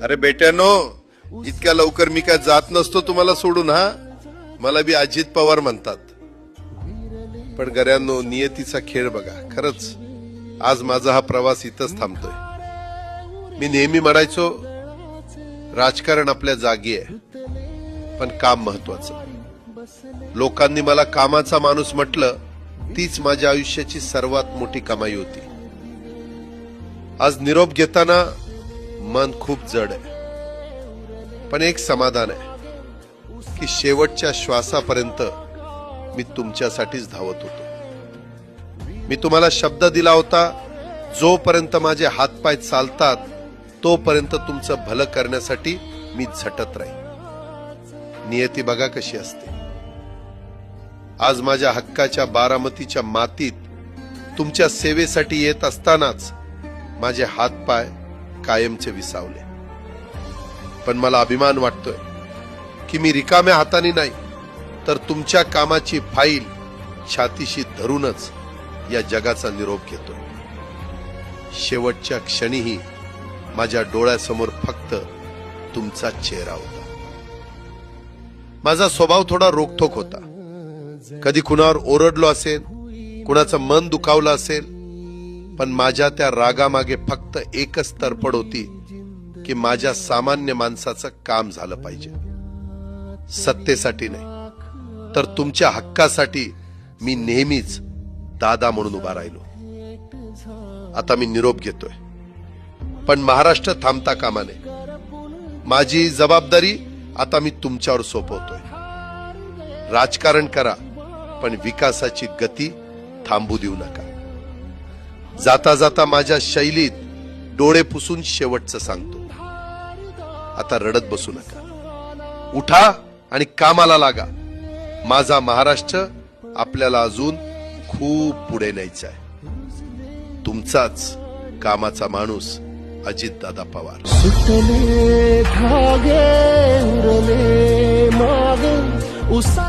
अरे बेट्यानो, इतक्या लवकर मी काय जात नसतो तुम्हाला सोडून. हा, मला बी अजित पवार म्हणतात. पण गऱ्यांनो, नियतीचा खेळ बघा. खरंच आज माझा हा प्रवास इथंच थांबतोय. मी नेहमी म्हणायचो राजकारण आपल्या जागी आहे, पण काम महत्वाचं. लोकांनी मला कामाचा माणूस म्हटलं, तीच माझ्या आयुष्याची सर्वात मोठी कमाई होती. आज निरोप घेताना मन खूप जड आहे, पण एक समाधान आहे की शेवटच्या श्वासापर्यंत मी तुमच्यासाठीच धावत होतो. मी तुम्हाला शब्द दिला होता, जोपर्यंत माझे हातपाय चालतात तोपर्यंत तुमचं भलं करण्यासाठी मी झटत राहील. नियती बघा कशी असते. आज माझ्या हक्काच्या बारामतीच्या मातीत तुमच्या सेवेसाठी येत असतानाच माझे हातपाय कायमचे विसावले. पण मला अभिमान वाटतोय की मी रिकाम्या हाताने नाही, तर तुमच्या कामाची फाईल छातीशी धरूनच या जगाचा निरोप घेतोय. शेवटच्या क्षणीही माझ्या डोळ्यासमोर फक्त तुमचा चेहरा होता. माझा स्वभाव थोडा रोखठोक होता. कधी कुणावर ओरडलो असेल, कुणाचं मन दुखावलं असेल, पण माझ्या त्या रागामागे फक्त एकच तरफड होती की माझ्या सामान्य माणसाचं काम झालं पाहिजे. सत्तेसाठी नाही, तर तुमच्या हक्कासाठी मी नेहमीच दादा म्हणून उभा राहिलो. आता मी निरोप घेतोय, पण महाराष्ट्र थांबता कामा नये. माझी जबाबदारी आता मी तुमच्यावर सोपवतोय. राजकारण करा, पण विकासाची गती थांबू देऊ नका. जाता जाता माझ्या शैलीत डोळे पुसून शेवटचं सांगतो, आता रडत बसू नका. उठा आणि कामाला लागा. माझा महाराष्ट्र आपल्याला अजून खूप पुढे न्यायचा आहे. तुमचाच कामाचा माणूस अजितदादा पवार. सुटले धागे उरले माग उसा